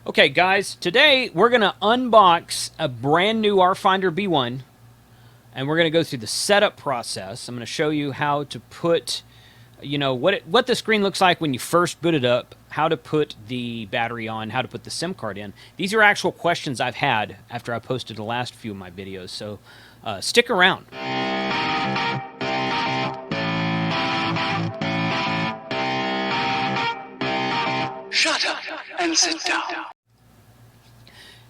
Okay, guys, today we're going to unbox a brand new RFinder B1, and we're going to go through the setup process. I'm going to show you how to put, what the screen looks like when you first boot it up, how to put the battery on, how to put the SIM card in. These are actual questions I've had after I posted the last few of my videos, so stick around. Shut up and sit down.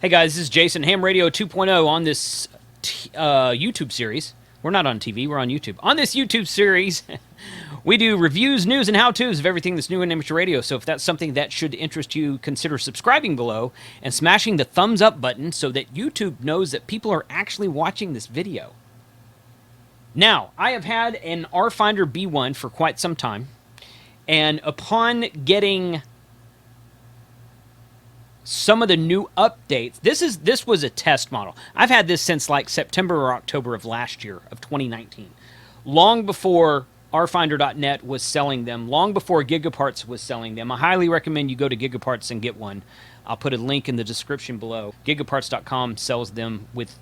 Hey guys, this is Jason, Ham Radio 2.0 on this YouTube series. We're not on TV, we're on YouTube. On this YouTube series, we do reviews, news, and how-tos of everything that's new in amateur radio. So if that's something that should interest you, consider subscribing below and smashing the thumbs up button so that YouTube knows that people are actually watching this video. Now, I have had an RFinder B1 for quite some time, and upon getting some of the new updates, this was a test model. I've had this since like September or October of last year, of 2019. Long before RFinder.net was selling them, long before Gigaparts was selling them. I highly recommend you go to Gigaparts and get one. I'll put a link in the description below. Gigaparts.com sells them with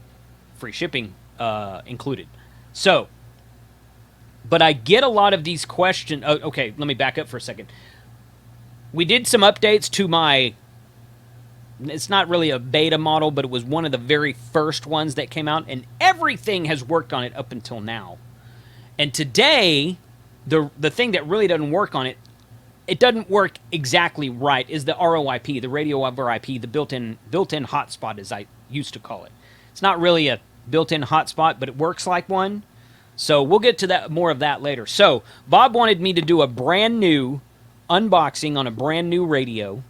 free shipping included. So, but I get a lot of these questions. Oh, okay, let me back up for a second. We did some updates to my, it's not really a beta model, but it was one of the very first ones that came out, and everything has worked on it up until now. And today, the thing that really doesn't work on it, it doesn't work exactly right, is the ROIP, the radio over IP, the built-in hotspot, as I used to call it. It's not really a built-in hotspot, but it works like one. So we'll get to that, more of that later. So Bob wanted me to do a brand new unboxing on a brand new radio,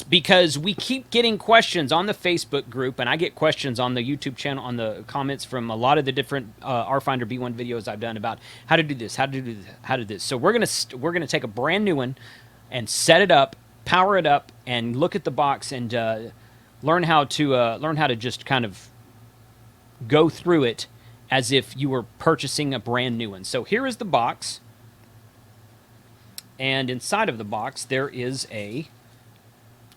because we keep getting questions on the Facebook group, and I get questions on the YouTube channel, on the comments from a lot of the different RFinder B1 videos I've done about how to do this, how to do this, how to do this. So we're gonna take a brand new one and set it up, power it up, and look at the box and learn how to just kind of go through it as if you were purchasing a brand new one. So here is the box, and inside of the box there is a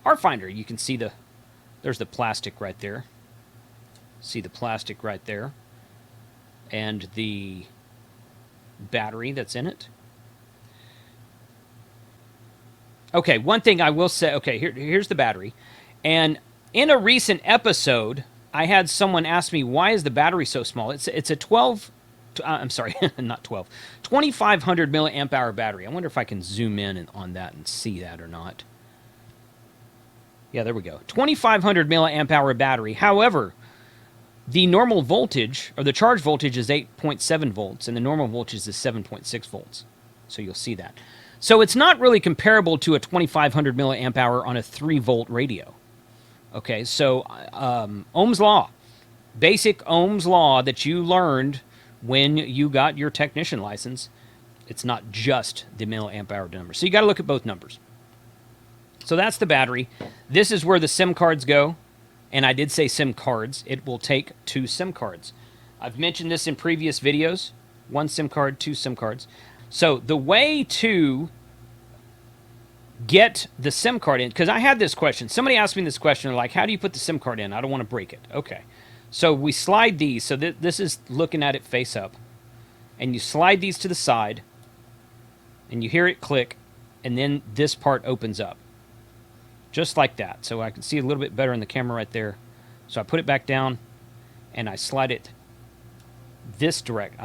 RFinder. You can see there's the plastic right there. See the plastic right there. And the battery that's in it. Okay, one thing I will say, okay, here's the battery. And in a recent episode, I had someone ask me, why is the battery so small? It's a 2500 milliamp hour battery. I wonder if I can zoom in on that and see that or not. Yeah, there we go. 2500 milliamp hour battery. However, the normal voltage, or the charge voltage, is 8.7 volts, and the normal voltage is 7.6 volts. So you'll see that. So it's not really comparable to a 2500 milliamp hour on a 3-volt radio. Okay, so Ohm's law. Basic Ohm's law that you learned when you got your technician license. It's not just the milliamp hour number. So you got to look at both numbers. So that's the battery. This is where the SIM cards go. And I did say SIM cards. It will take 2 SIM cards. I've mentioned this in previous videos. 1 SIM card, 2 SIM cards. So the way to get the SIM card in, because I had this question. Somebody asked me this question, like, how do you put the SIM card in? I don't want to break it. Okay. So we slide these. So this is looking at it face up. And you slide these to the side. And you hear it click. And then this part opens up. Just like that. So I can see a little bit better in the camera right there. So I put it back down, and I slide it I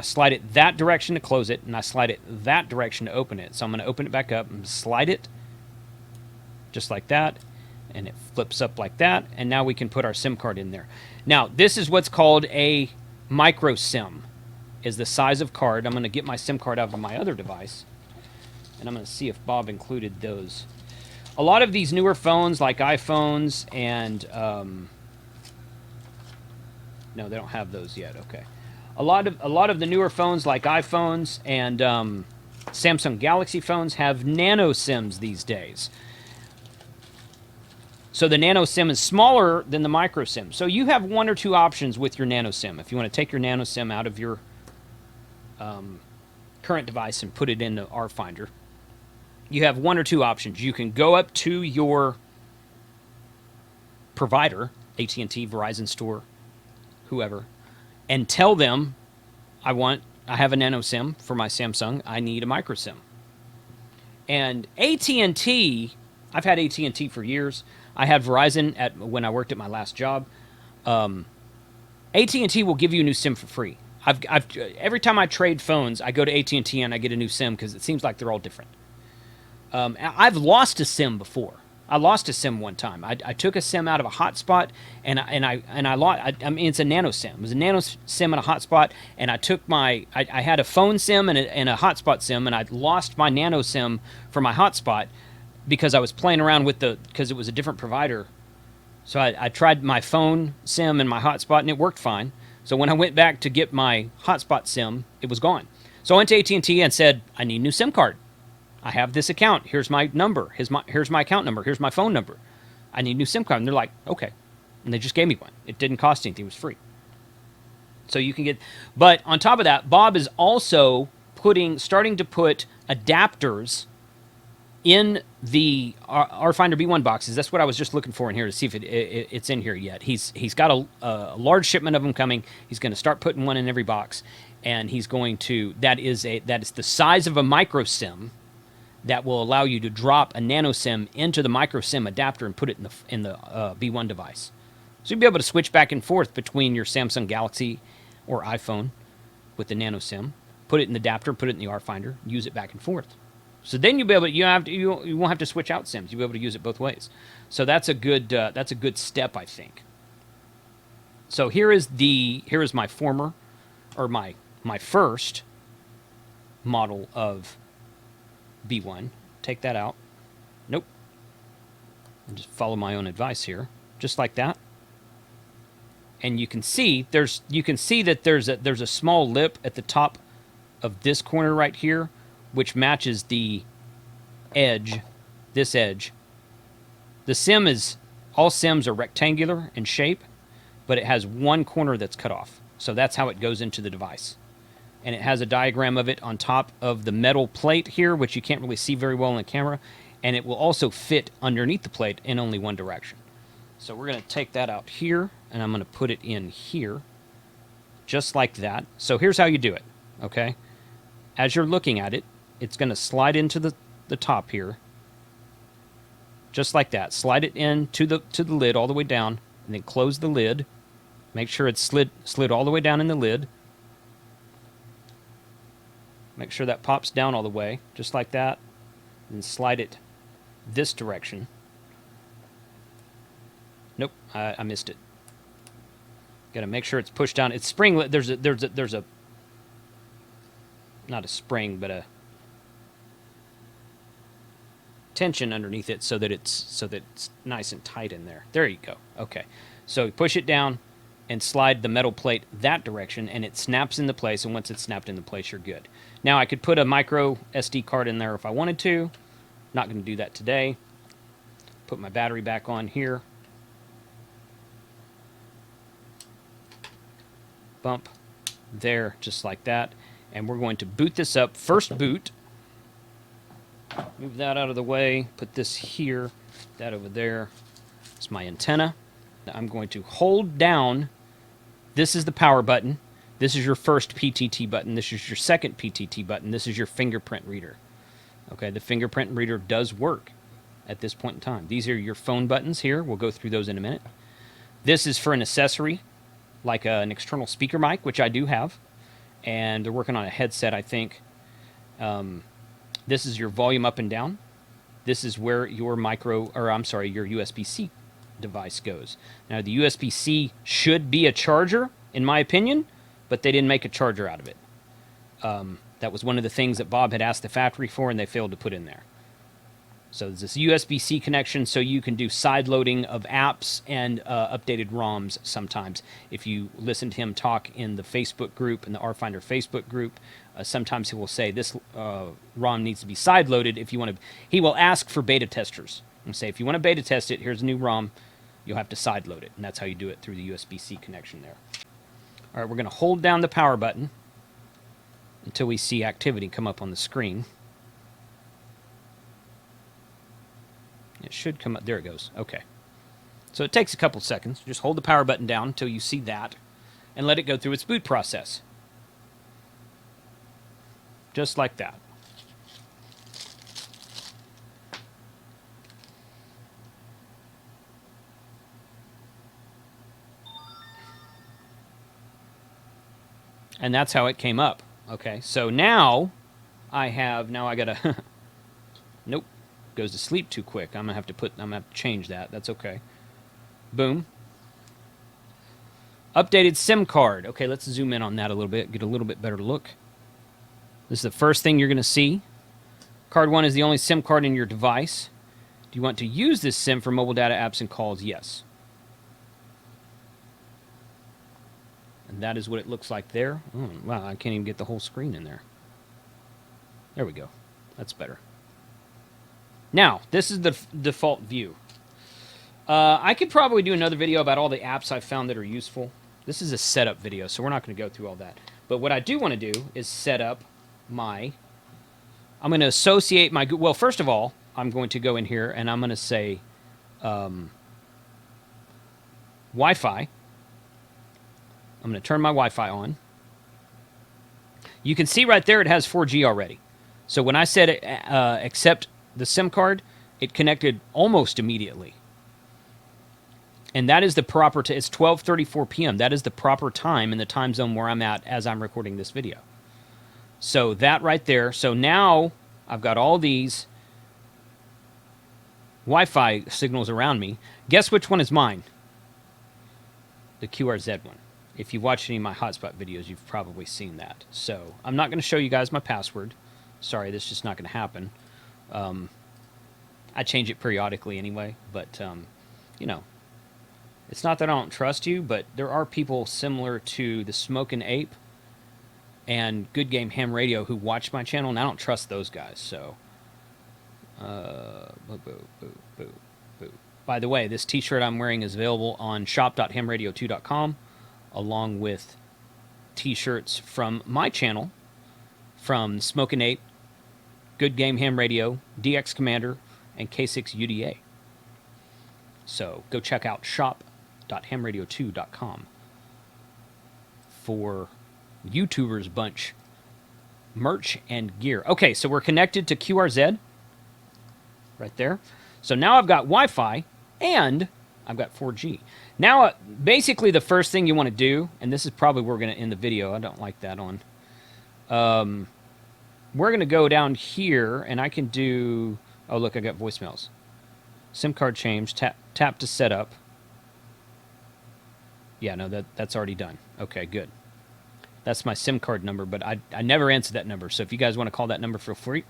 slide it that direction to close it, and I slide it that direction to open it. So I'm going to open it back up and slide it just like that, and it flips up like that, and now we can put our SIM card in there. Now, this is what's called a micro SIM, is the size of card. I'm going to get my SIM card out of my other device, and I'm going to see if Bob included those. A lot of these newer phones, like iPhones, and no, they don't have those yet. Okay, a lot of the newer phones, like iPhones and Samsung Galaxy phones, have nano SIMs these days. So the Nano Sim is smaller than the micro SIM. So you have 1 or 2 options with your Nano Sim. If you want to take your Nano Sim out of your current device and put it into RFinder, you have 1 or 2 options. You can go up to your provider, AT&T, Verizon Store, whoever, and tell them I have a Nano SIM for my Samsung. I need a micro SIM. And AT&T, I've had AT&T for years. I had Verizon when I worked at my last job. AT&T will give you a new SIM for free. Every time I trade phones, I go to AT&T and I get a new SIM because it seems like they're all different. I've lost a SIM before. I lost a SIM one time. I took a SIM out of a hotspot, and I lost. I mean, it's a Nano SIM. It was a Nano SIM and a hotspot, and I took I had a phone SIM and a hotspot SIM, and I lost my Nano SIM for my hotspot because I was playing around with because it was a different provider. So I tried my phone SIM and my hotspot, and it worked fine. So when I went back to get my hotspot SIM, it was gone. So I went to AT&T and said, I need a new SIM card. I have this account. Here's my number. Here's my account number. Here's my phone number. I need a new SIM card. And they're like, okay. And they just gave me one. It didn't cost anything. It was free. So you can get... But on top of that, Bob is also starting to put adapters in the RFinder B1 boxes. That's what I was just looking for in here to see if it's in here yet. He's got a large shipment of them coming. He's going to start putting one in every box. And he's going to... That is the size of a micro SIM that will allow you to drop a Nano SIM into the micro SIM adapter and put it in the B1 device. So you'll be able to switch back and forth between your Samsung Galaxy or iPhone with the Nano SIM, put it in the adapter, put it in the RFinder, use it back and forth. So then you'll be able you won't have to switch out SIMs. You'll be able to use it both ways. So that's a good step, I think. So here is my my first model of B1. Take that out. Nope. And just follow my own advice here, just like that. And you can see that there's a small lip at the top of this corner right here, which matches the edge, this edge. All SIMs are rectangular in shape, but it has one corner that's cut off. So that's how it goes into the device. And it has a diagram of it on top of the metal plate here, which you can't really see very well in the camera. And it will also fit underneath the plate in only one direction. So we're going to take that out here, and I'm going to put it in here, just like that. So here's how you do it, okay? As you're looking at it, it's going to slide into the top here, just like that. Slide it in to the lid all the way down, and then close the lid. Make sure it's slid all the way down in the lid. Make sure that pops down all the way, just like that. And slide it this direction. Nope, I missed it. Got to make sure it's pushed down. It's spring. There's a not a spring, but a tension underneath it so that it's nice and tight in there. There you go. Okay, so you push it down and slide the metal plate that direction, and it snaps into place, and once it's snapped into place, you're good. Now, I could put a micro SD card in there if I wanted to. Not going to do that today. Put my battery back on here. Bump there, just like that. And we're going to boot this up. First boot. Move that out of the way. Put this here. That over there. It's my antenna. I'm going to hold down. This is the power button. This is your first PTT button. This is your second PTT button. This is your fingerprint reader. Okay, the fingerprint reader does work at this point in time. These are your phone buttons here. We'll go through those in a minute. This is for an accessory, like an external speaker mic, which I do have. And they're working on a headset, I think. This is your volume up and down. This is where your your USB-C device goes. Now, the USB-C should be a charger, in my opinion, but they didn't make a charger out of it. That was one of the things that Bob had asked the factory for, and they failed to put in there. So there's this USB-C connection, so you can do side loading of apps and updated ROMs sometimes. If you listen to him talk in the Facebook group, in the RFinder Facebook group, sometimes he will say this ROM needs to be side loaded. If you want to, he will ask for beta testers and say, if you want to beta test it, here's a new ROM. You'll have to side load it, and that's how you do it through the USB-C connection there. All right, we're going to hold down the power button until we see activity come up on the screen. It should come up. There it goes. Okay. So it takes a couple seconds. Just hold the power button down until you see that and let it go through its boot process. Just like that. And that's how it came up. Okay, so now I gotta nope, goes to sleep too quick. I'm gonna have to change that. That's okay. Boom. Updated SIM card. Okay, let's zoom in on that a little bit, get a little bit better look. This is the first thing you're gonna see. Card 1 is the only SIM card in your device. Do you want to use this SIM for mobile data, apps, and calls? Yes. And that is what it looks like there. Oh, wow, I can't even get the whole screen in there. There we go. That's better. Now, this is the default view. I could probably do another video about all the apps I've found that are useful. This is a setup video, so we're not going to go through all that. But what I do want to do is set up my... I'm going to associate my... Well, first of all, I'm going to go in here and I'm going to say Wi-Fi. I'm going to turn my Wi-Fi on. You can see right there it has 4G already. So when I said accept the SIM card, it connected almost immediately. And that is the proper... It's 12:34 p.m. That is the proper time in the time zone where I'm at as I'm recording this video. So that right there. So now I've got all these Wi-Fi signals around me. Guess which one is mine? The QRZ one. If you've watched any of my hotspot videos, you've probably seen that. So I'm not going to show you guys my password. Sorry, this is just not going to happen. I change it periodically anyway, but, you know, it's not that I don't trust you, but there are people similar to the Smokin' Ape and Good Game Ham Radio who watch my channel, and I don't trust those guys, so... boo, boo, boo, boo, boo. By the way, this t-shirt I'm wearing is available on shop.hamradio2.com, along with t-shirts from my channel, from Smokin' Ape, Good Game Ham Radio, DX Commander, and K6UDA. So go check out shop.hamradio2.com for YouTubers bunch merch and gear. Okay, so we're connected to QRZ right there. So now I've got Wi-Fi and I've got 4G. Now, basically the first thing you want to do, and this is probably where we're going to end the video. I don't like that on. We're going to go down here and I can do... Oh, look, I got voicemails. SIM card change, tap to set up. Yeah, no, that's already done. Okay, good. That's my SIM card number, but I never answer that number. So if you guys want to call that number, feel free.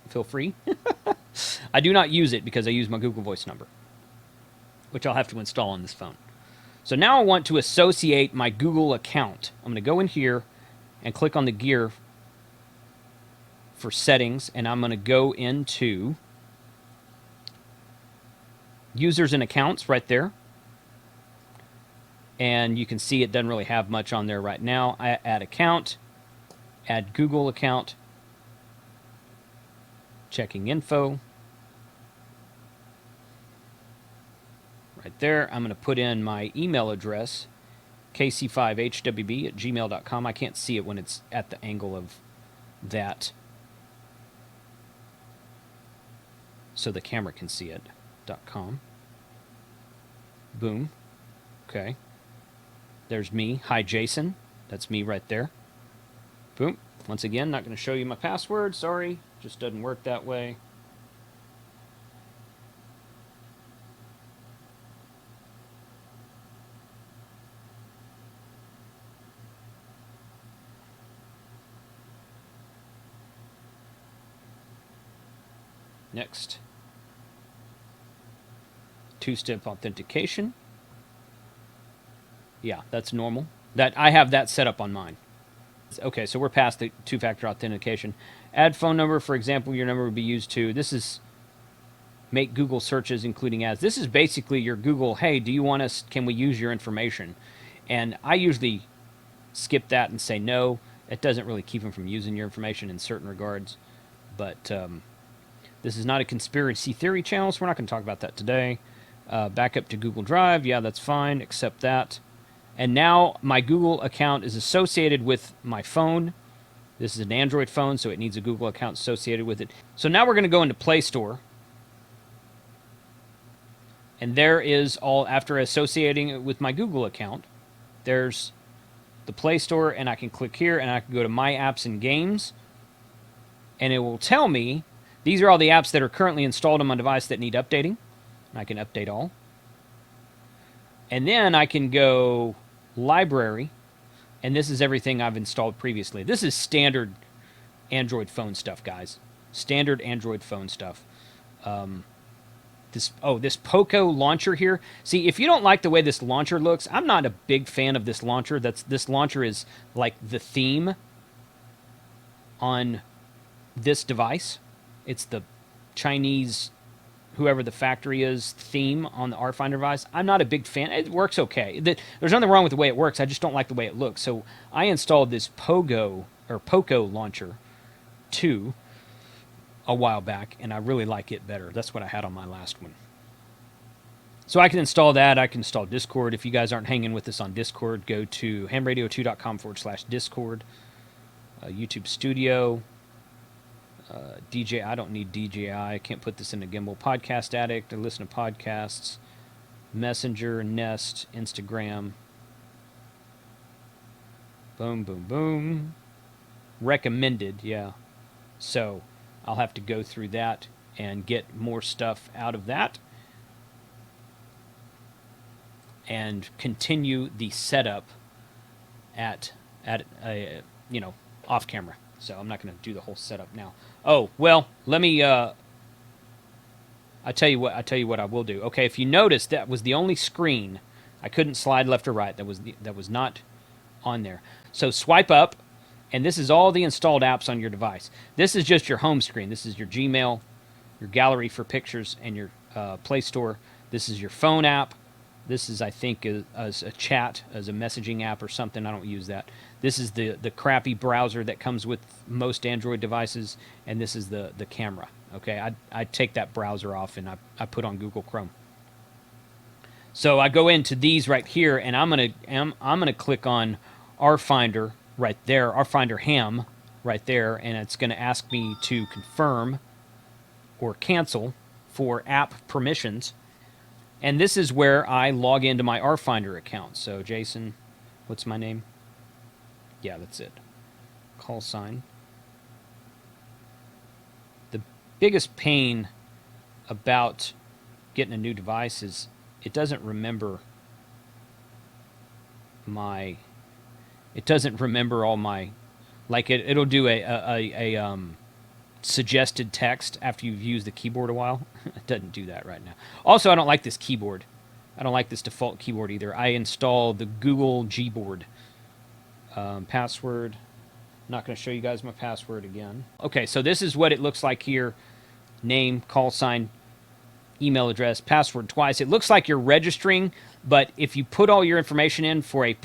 I do not use it because I use my Google Voice number, which I'll have to install on this phone. So now I want to associate my Google account. I'm going to go in here and click on the gear for settings, and I'm going to go into users and accounts right there. And you can see it doesn't really have much on there right now. I add account, add Google account, checking info. Right there, I'm going to put in my email address, kc5hwb@gmail.com. I can't see it when it's at the angle of that, so the camera can see it. .com. Boom. Okay. There's me. Hi, Jason. That's me right there. Boom. Once again, not going to show you my password. Sorry. Just doesn't work that way. Next. Two-step authentication. Yeah, that's normal. I have that set up on mine. Okay, so we're past the two-factor authentication. Add phone number, for example, your number would be used to. This is make Google searches, including ads. This is basically your Google, hey, do you want us, can we use your information? And I usually skip that and say no. It doesn't really keep them from using your information in certain regards. But this is not a conspiracy theory channel, so we're not going to talk about that today. Backup to Google Drive. Yeah, that's fine. Accept that. And now my Google account is associated with my phone. This is an Android phone, so it needs a Google account associated with it. So now we're going to go into Play Store. And there is all, after associating it with my Google account, there's the Play Store, and I can click here, and I can go to My Apps and Games, and it will tell me these are all the apps that are currently installed on my device that need updating. And I can update all. And then I can go Library, and this is everything I've installed previously. This is standard Android phone stuff, guys. Standard Android phone stuff. This Poco launcher here. See, if you don't like the way this launcher looks, I'm not a big fan of this launcher. This launcher is like the theme on this device. It's the Chinese, whoever the factory is, theme on the RFinder device. I'm not a big fan. It works okay. There's nothing wrong with the way it works. I just don't like the way it looks. So I installed this Poco launcher 2 a while back, and I really like it better. That's what I had on my last one. So I can install that. I can install Discord. If you guys aren't hanging with us on Discord, go to hamradio2.com/Discord. YouTube Studio. I don't need DJI. I can't put this in a gimbal. Podcast Addict. I listen to podcasts. Messenger, Nest, Instagram. Boom, boom, boom. Recommended, yeah. So I'll have to go through that and get more stuff out of that and continue the setup at off camera. So I'm not going to do the whole setup now. Oh, well, let me I tell you what I will do. Okay, if you notice, that was the only screen I couldn't slide left or right. That was not on there. So swipe up, and this is all the installed apps on your device. This is just your home screen. This is your Gmail, your gallery for pictures, and your Play Store. This is your phone app. This is, I think, as a chat, as a messaging app or something. I don't use that. This is the crappy browser that comes with most Android devices, and this is the camera. Okay, I take that browser off and I put on Google Chrome. So I go into these right here, and I'm gonna click on RFinder right there, RFinder Ham right there, and it's gonna ask me to confirm or cancel for app permissions. And this is where I log into my RFinder account. So Jason, what's my name? Yeah, that's it. Call sign. The biggest pain about getting a new device is it doesn't remember all my, like it'll do a suggested text after you've used the keyboard a while. It doesn't do that right now. Also, I don't like this keyboard. I don't like this default keyboard either. I installed the Google Gboard. Password. I'm not going to show you guys my password again. Okay, so this is what it looks like here. Name, call sign, email address, password twice. It looks like you're registering, but if you put all your information in for an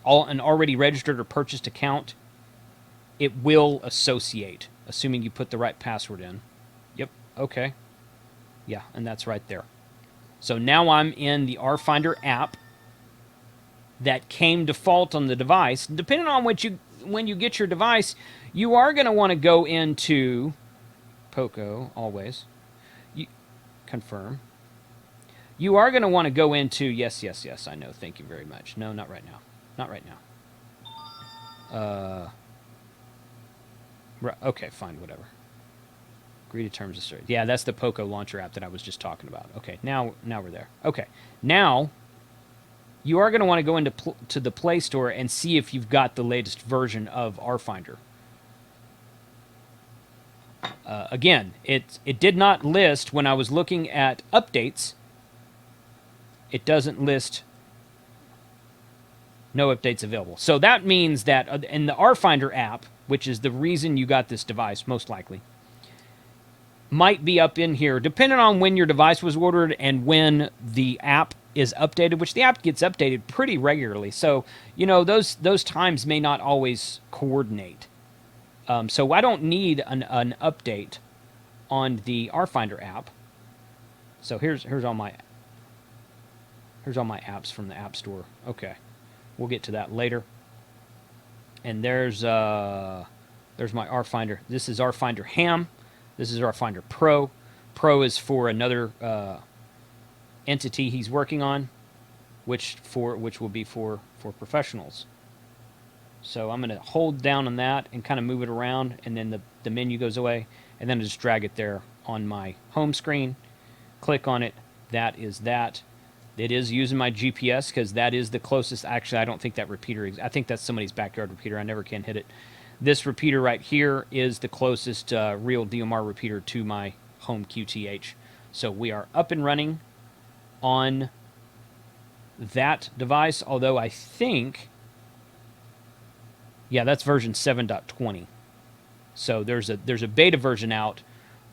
already registered or purchased account, it will associate, assuming you put the right password in. Yep, okay. Yeah, and that's right there. So now I'm in the RFinder app that came default on the device. Depending on when you get your device, you are going to want to go into Poco, always. Confirm. You are going to want to go into, yes, I know, thank you very much. No, not right now. Not right now. Okay, fine, whatever. Agree to terms of service. Yeah, that's the Poco launcher app that I was just talking about. Okay, now we're there. Okay, now you are going to want to go into the Play Store and see if you've got the latest version of RFinder. Again, it did not list when I was looking at updates. It doesn't list no updates available. So that means that in the RFinder app, which is the reason you got this device, most likely, might be up in here, depending on when your device was ordered and when the app is updated, which the app gets updated pretty regularly. So, you know, those times may not always coordinate. So I don't need an update on the RFinder app. So here's all my apps from the App Store. Okay, we'll get to that later. And there's my RFinder. This is RFinder Ham. This is RFinder Pro. Pro is for another entity he's working on, which will be for professionals. So I'm going to hold down on that and kind of move it around, and then the menu goes away, and then I just drag it there on my home screen. Click on it. That is that. It is using my GPS because that is the closest. Actually, I don't think that repeater I think that's somebody's backyard repeater. I never can hit it. This repeater right here is the closest real DMR repeater to my home QTH. So we are up and running on that device, although I think, yeah, that's version 7.20. So there's a beta version out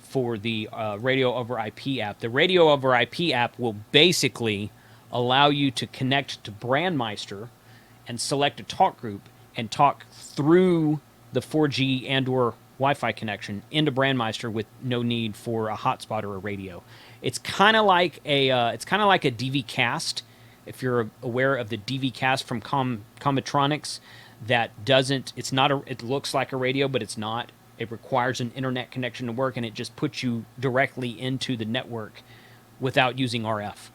for the radio over IP app. The radio over IP app will basically allow you to connect to Brandmeister and select a talk group and talk through the 4G and/or Wi-Fi connection into Brandmeister with no need for a hotspot or a radio. It's kind of like a DV cast. If you're aware of the DV cast from Combitronics, that doesn't. It's not a. It looks like a radio, but it's not. It requires an internet connection to work, and it just puts you directly into the network without using RF.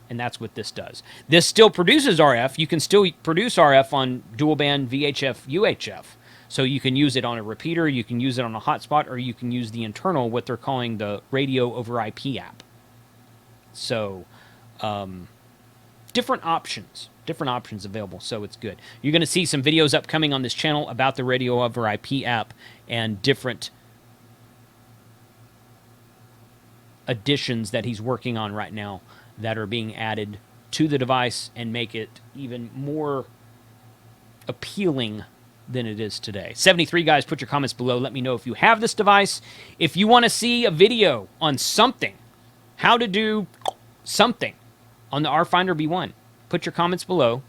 And that's what this does. This still produces RF. You can still produce RF on dual band VHF, UHF. So you can use it on a repeater, you can use it on a hotspot, or you can use the internal, what they're calling the radio over IP app. So different options available, so it's good. You're going to see some videos upcoming on this channel about the radio over IP app and different additions that he's working on right now that are being added to the device and make it even more appealing than it is today. 73 guys, put your comments below. Let me know if you have this device. If you want to see a video on something, how to do something on the RFinder B1, put your comments below.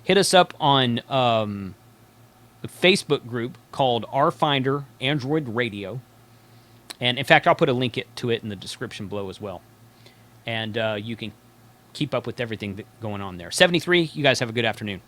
Hit us up on a Facebook group called RFinder Android Radio. And in fact, I'll put a link to it in the description below as well. And you can keep up with everything going on there. 73, you guys have a good afternoon.